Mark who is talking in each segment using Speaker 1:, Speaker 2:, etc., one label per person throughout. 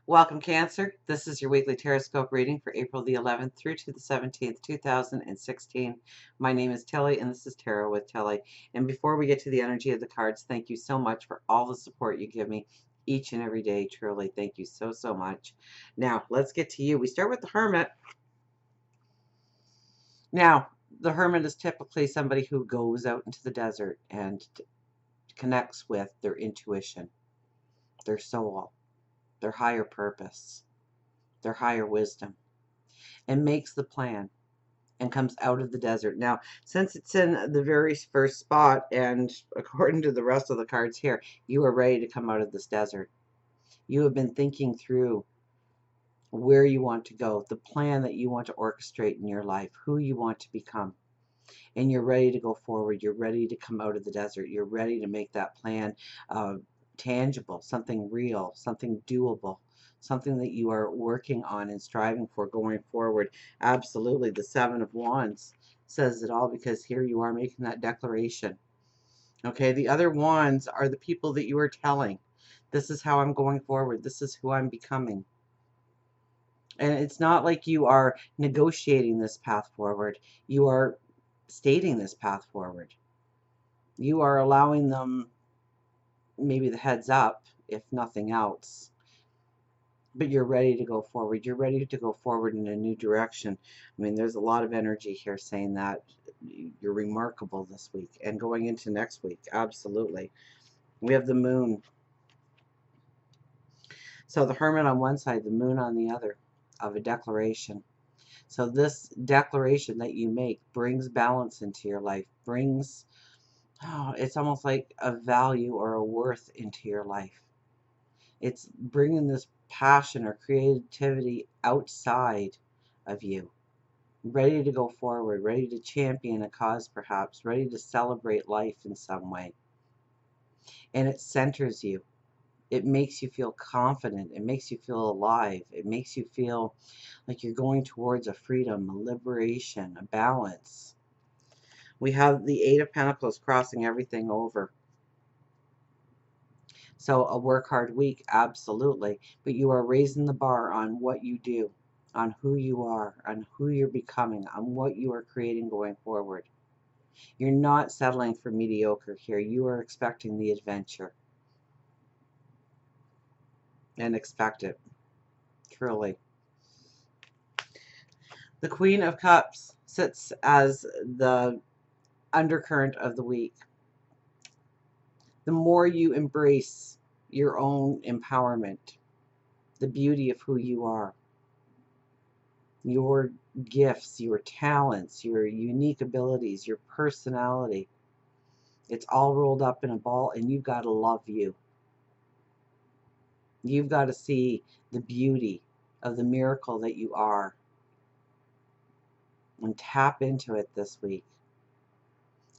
Speaker 1: Welcome, Cancer. This is your weekly Teroscope reading for April the 11th through to the 17th, 2016. My name is Tilly, and this is Tarot with Tilly. And before we get to the energy of the cards, thank you so much for all the support you give me each and every day. Truly, thank you so, so much. Now, let's get to you. We start with the Hermit. Now, the Hermit is typically somebody who goes out into the desert and connects with their intuition, their soul, their higher purpose, their higher wisdom, and makes the plan and comes out of the desert. Now, since it's in the very first spot, and according to the rest of the cards here, you are ready to come out of this desert. You have been thinking through where you want to go, the plan that you want to orchestrate in your life, who you want to become, and you're ready to go forward. You're ready to come out of the desert. You're ready to make that plan tangible, something real, something doable, something that you are working on and striving for going forward. Absolutely. The Seven of Wands says it all, because here you are making that declaration. Okay, the other wands are the people that you are telling. This is how I'm going forward. This is who I'm becoming. And it's not like you are negotiating this path forward. You are stating this path forward. You are allowing them maybe the heads up, if nothing else. But you're ready to go forward. You're ready to go forward in a new direction. I mean, there's a lot of energy here saying that you're remarkable this week and going into next week. Absolutely. We have the moon. So the Hermit on one side, the moon on the other, of a declaration. So this declaration that you make brings balance into your life, brings, oh, it's almost like a value or a worth into your life. It's bringing this passion or creativity outside of you, ready to go forward, ready to champion a cause perhaps, ready to celebrate life in some way. And it centers you. It makes you feel confident. It makes you feel alive. It makes you feel like you're going towards a freedom, a liberation, a balance. We have the Eight of Pentacles crossing everything over. So a work hard week, absolutely. But you are raising the bar on what you do, on who you are, on who you're becoming, on what you are creating going forward. You're not settling for mediocre here. You are expecting the adventure. And expect it, truly. The Queen of Cups sits as the undercurrent of the week. The more you embrace your own empowerment, the beauty of who you are, your gifts, your talents, your unique abilities, your personality, it's all rolled up in a ball, and you've got to love you. You've got to see the beauty of the miracle that you are and tap into it this week.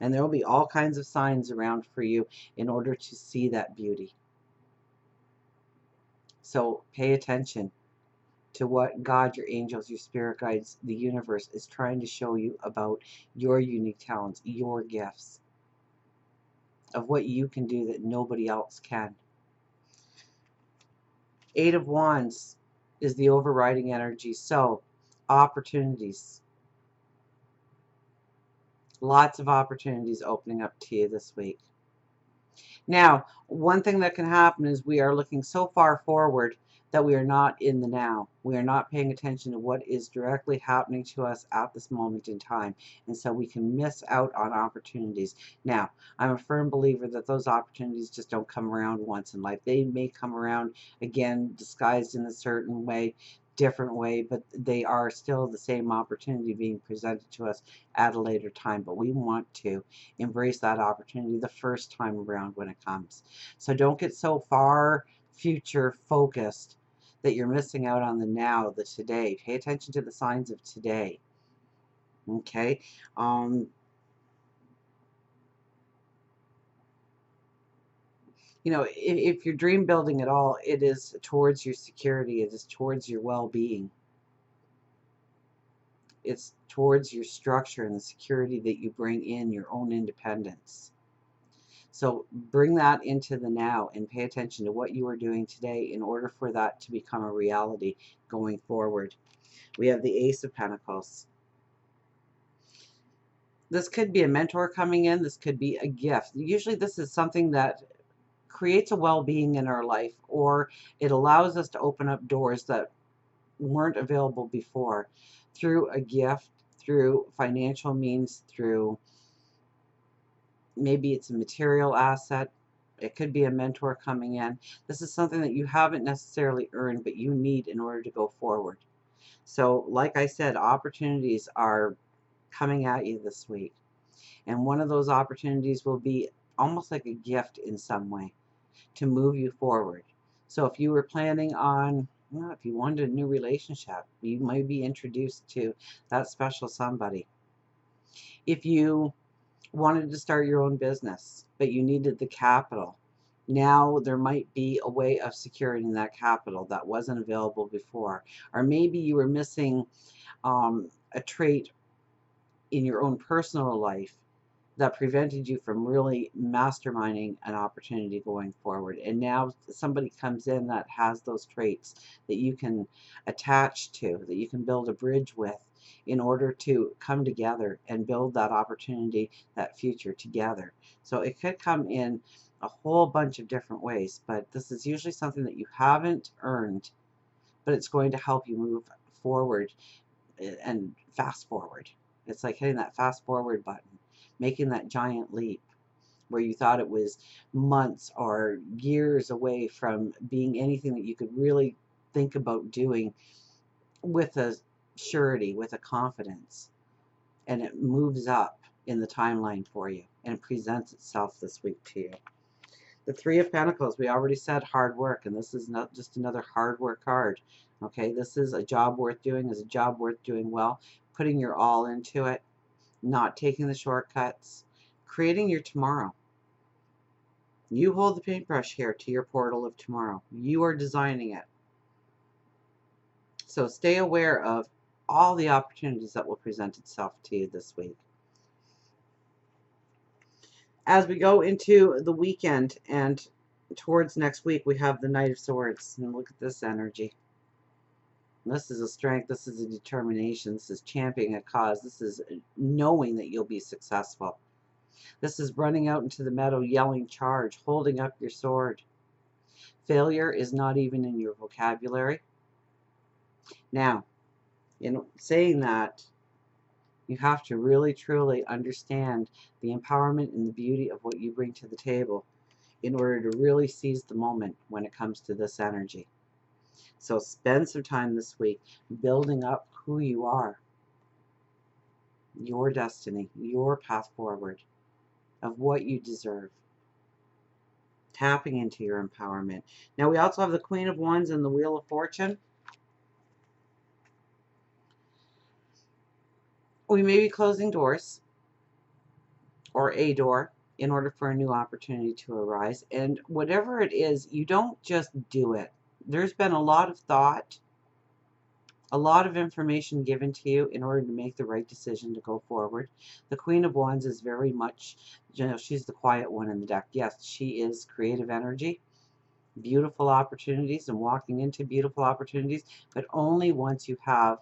Speaker 1: And there will be all kinds of signs around for you in order to see that beauty. So pay attention to what God, your angels, your spirit guides, the universe is trying to show you about your unique talents, your gifts, of what you can do that nobody else can. Eight of Wands is the overriding energy. So opportunities. Lots of opportunities opening up to you this week. Now, one thing that can happen is we are looking so far forward that we are not in the now. We are not paying attention to what is directly happening to us at this moment in time. And so we can miss out on opportunities. Now, I'm a firm believer that those opportunities just don't come around once in life. They may come around again, disguised in a certain way, different way, but they are still the same opportunity being presented to us at a later time. But we want to embrace that opportunity the first time around when it comes. So don't get so far future focused that you're missing out on the now, the today. Pay attention to the signs of today. Okay. You know, if you're dream building at all, it is towards your security. It is towards your well-being. It's towards your structure and the security that you bring in, your own independence. So bring that into the now and pay attention to what you are doing today in order for that to become a reality going forward. We have the Ace of Pentacles. This could be a mentor coming in. This could be a gift. Usually this is something that creates a well-being in our life, or it allows us to open up doors that weren't available before through a gift, through financial means, through maybe it's a material asset. It could be a mentor coming in. This is something that you haven't necessarily earned, but you need in order to go forward. So, like I said, opportunities are coming at you this week. And one of those opportunities will be almost like a gift in some way to move you forward. So if you were planning on, well, if you wanted a new relationship, you might be introduced to that special somebody. If you wanted to start your own business, but you needed the capital, now there might be a way of securing that capital that wasn't available before. Or maybe you were missing a trait in your own personal life that prevented you from really masterminding an opportunity going forward. And now somebody comes in that has those traits that you can attach to, that you can build a bridge with in order to come together and build that opportunity, that future together. So it could come in a whole bunch of different ways, but this is usually something that you haven't earned, but it's going to help you move forward and fast forward. It's like hitting that fast forward button, making that giant leap where you thought it was months or years away from being anything that you could really think about doing with a surety, with a confidence. And it moves up in the timeline for you and presents itself this week to you. The Three of Pentacles, we already said hard work, and this is not just another hard work card. Okay, this is a job worth doing, is a job worth doing well, putting your all into it, not taking the shortcuts, creating your tomorrow. You hold the paintbrush here to your portal of tomorrow. You are designing it. So stay aware of all the opportunities that will present itself to you this week. As we go into the weekend and towards next week, we have the Knight of Swords. And look at this energy. This is a strength. This is a determination. This is championing a cause. This is knowing that you'll be successful. This is running out into the meadow, yelling charge, holding up your sword. Failure is not even in your vocabulary. Now, in saying that, you have to really, truly understand the empowerment and the beauty of what you bring to the table in order to really seize the moment when it comes to this energy. So spend some time this week building up who you are, your destiny, your path forward, of what you deserve. Tapping into your empowerment. Now we also have the Queen of Wands and the Wheel of Fortune. We may be closing doors or a door in order for a new opportunity to arise. And whatever it is, you don't just do it. There's been a lot of thought, a lot of information given to you in order to make the right decision to go forward. The Queen of Wands is very much, she's the quiet one in the deck. Yes, she is creative energy, beautiful opportunities, and walking into beautiful opportunities, but only once you have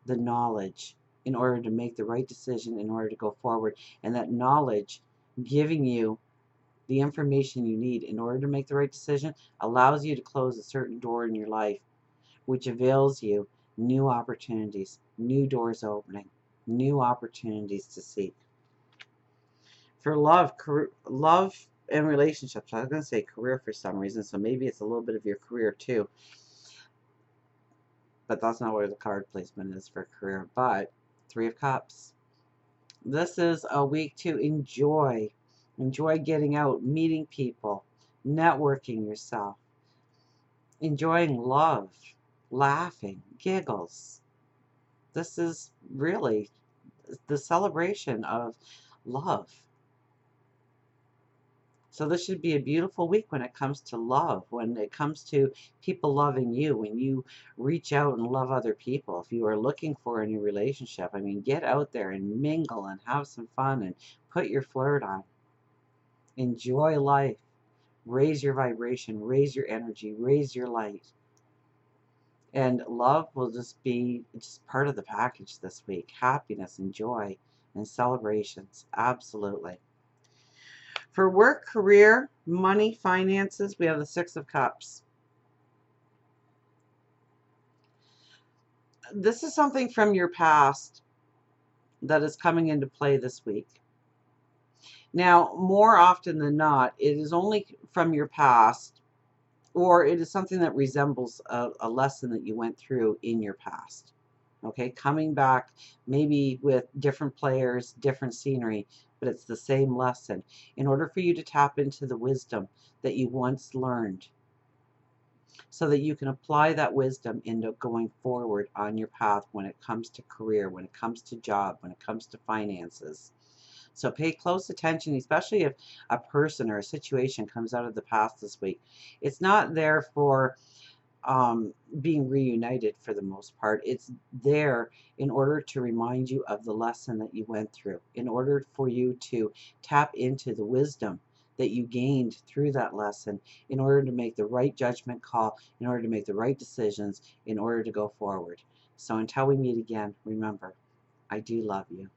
Speaker 1: the knowledge in order to make the right decision, in order to go forward. And that knowledge giving you the information you need in order to make the right decision allows you to close a certain door in your life, which avails you new opportunities, new doors opening, new opportunities to seek. For love, love and relationships, I was going to say career for some reason, so maybe it's a little bit of your career too. But that's not where the card placement is for career. But Three of Cups. This is a week to enjoy. Enjoy getting out, meeting people, networking yourself, enjoying love, laughing, giggles. This is really the celebration of love. So this should be a beautiful week when it comes to love, when it comes to people loving you, when you reach out and love other people. If you are looking for a new relationship, I mean, get out there and mingle and have some fun and put your flirt on. Enjoy life. Raise your vibration, raise your energy, raise your light. And love will just be just part of the package this week. Happiness and joy and celebrations. Absolutely. For work, career, money, finances, we have the Six of Cups. This is something from your past that is coming into play this week. Now, more often than not, it is only from your past, or it is something that resembles a lesson that you went through in your past. Okay, coming back maybe with different players, different scenery, but it's the same lesson. In order for you to tap into the wisdom that you once learned, so that you can apply that wisdom into going forward on your path when it comes to career, when it comes to job, when it comes to finances. So pay close attention, especially if a person or a situation comes out of the past this week. It's not there for being reunited for the most part. It's there in order to remind you of the lesson that you went through, in order for you to tap into the wisdom that you gained through that lesson, in order to make the right judgment call, in order to make the right decisions, in order to go forward. So until we meet again, remember, I do love you.